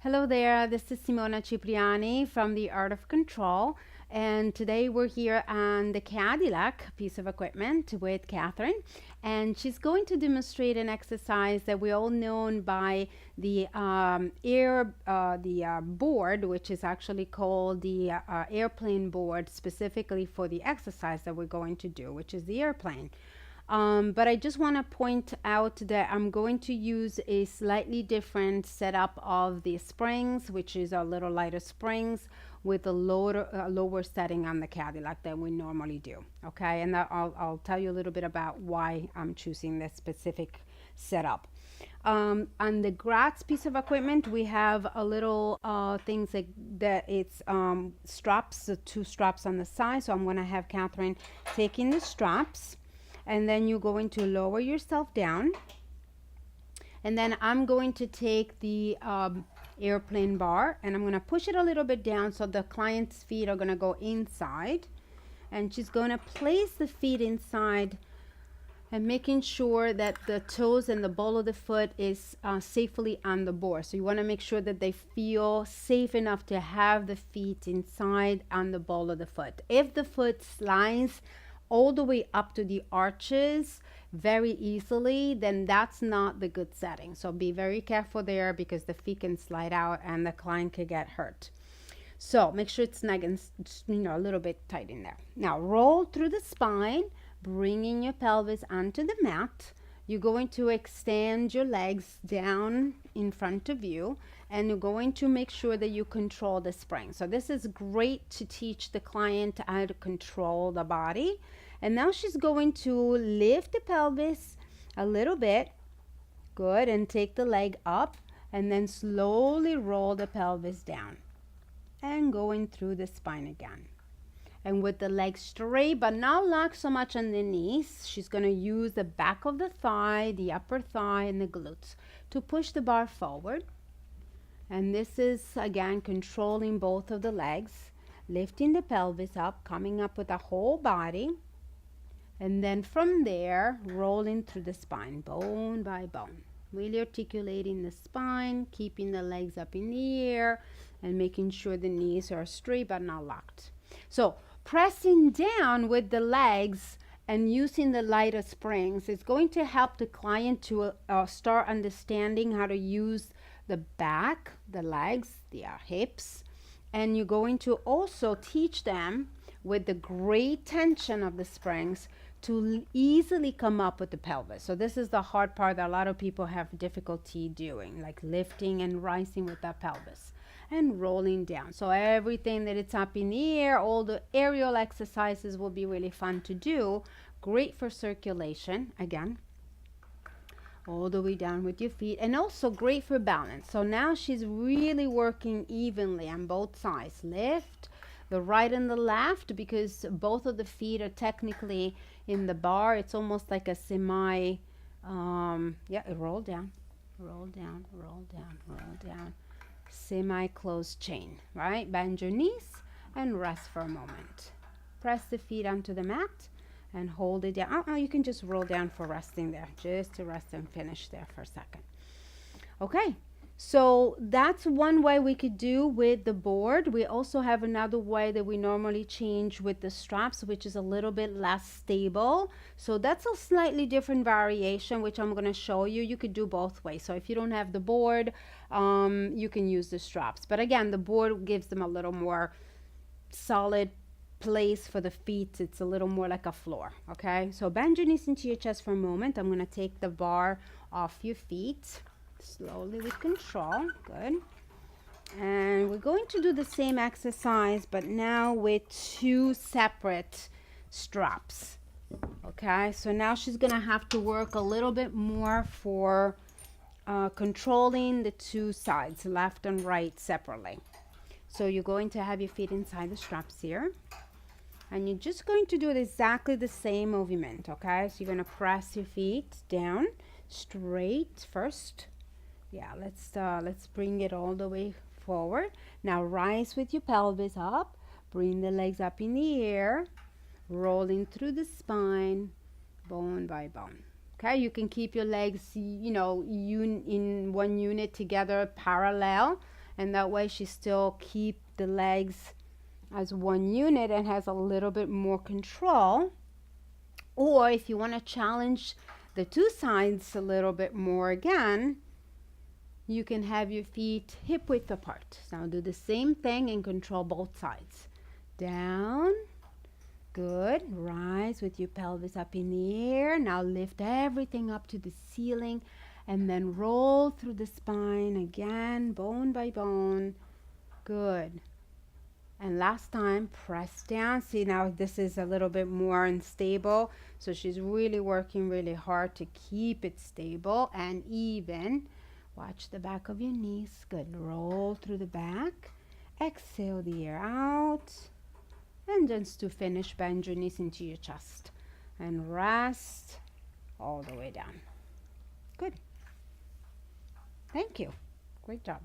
Hello there, this is Simona Cipriani from The Art of Control, and today we're here on the Cadillac piece of equipment with Catherine, and she's going to demonstrate an exercise that we all know by the board, which is actually called the airplane board, specifically for the exercise that we're going to do, which is the airplane. But I just want to point out that I'm going to use a slightly different setup of the springs, which is a little lighter springs with a lower setting on the Cadillac than we normally do. Okay, and I'll tell you a little bit about why I'm choosing this specific setup. On the Gratz piece of equipment, we have a little things that it's straps, the two straps on the side. So I'm going to have Catherine taking the straps. And then you're going to lower yourself down. And then I'm going to take the airplane bar and I'm going to push it a little bit down so the client's feet are going to go inside. And she's going to place the feet inside and making sure that the toes and the ball of the foot is safely on the board. So you want to make sure that they feel safe enough to have the feet inside on the ball of the foot. If the foot slides all the way up to the arches very easily, then that's not the good setting. So be very careful there because the feet can slide out and the client could get hurt. So make sure it's snug and a little bit tight in there. Now roll through the spine, bringing your pelvis onto the mat. You're going to extend your legs down in front of you and you're going to make sure that you control the spring. So this is great to teach the client how to control the body. And now she's going to lift the pelvis a little bit. Good. And take the leg up and then slowly roll the pelvis down and going through the spine again. And with the legs straight, but not locked so much on the knees, she's going to use the back of the thigh, the upper thigh, and the glutes to push the bar forward. And this is, again, controlling both of the legs, lifting the pelvis up, coming up with the whole body. And then from there, rolling through the spine, bone by bone. Really articulating the spine, keeping the legs up in the air, and making sure the knees are straight but not locked. So pressing down with the legs and using the lighter springs is going to help the client to start understanding how to use the back, the legs, the hips. And you're going to also teach them with the great tension of the springs to easily come up with the pelvis. So this is the hard part that a lot of people have difficulty doing, like lifting and rising with that pelvis. And rolling down. So everything that it's up in the air, all the aerial exercises will be really fun to do. Great for circulation, again, all the way down with your feet, and also great for balance. So now she's really working evenly on both sides. Lift the right and the left because both of the feet are technically in the bar. It's almost like a semi, roll down, roll down, roll down, roll down. Semi-closed chain, right? Bend your knees and rest for a moment. Press the feet onto the mat and hold it down. You can just roll down for resting there, just to rest and finish there for a second. Okay, so that's one way we could do with the board. We also have another way that we normally change with the straps, which is a little bit less stable. So that's a slightly different variation, which I'm going to show you. You could do both ways. So if you don't have the board, you can use the straps. But again, the board gives them a little more solid place for the feet. It's a little more like a floor. Okay, so bend your knees into your chest for a moment. I'm going to take the bar off your feet. Slowly with control. Good. And we're going to do the same exercise, but now with two separate straps. Okay, so now she's going to have to work a little bit more for controlling the two sides, left and right, separately. So you're going to have your feet inside the straps here. And you're just going to do it exactly the same movement. Okay, so you're going to press your feet down straight first. Yeah, let's bring it all the way forward. Now rise with your pelvis up. Bring the legs up in the air. Rolling through the spine, bone by bone. Okay, you can keep your legs, in one unit together parallel. and that way she still keep the legs as one unit and has a little bit more control. Or if you want to challenge the two sides a little bit more again, you can have your feet hip width apart. So now do the same thing and control both sides. Down. Good. Rise with your pelvis up in the air. Now lift everything up to the ceiling and then roll through the spine again, bone by bone. Good. And last time, press down. See, now this is a little bit more unstable. So she's really working really hard to keep it stable and even. Watch the back of your knees. Good. Roll through the back. Exhale the air out. And just to finish, bend your knees into your chest. And rest all the way down. Good. Thank you. Great job.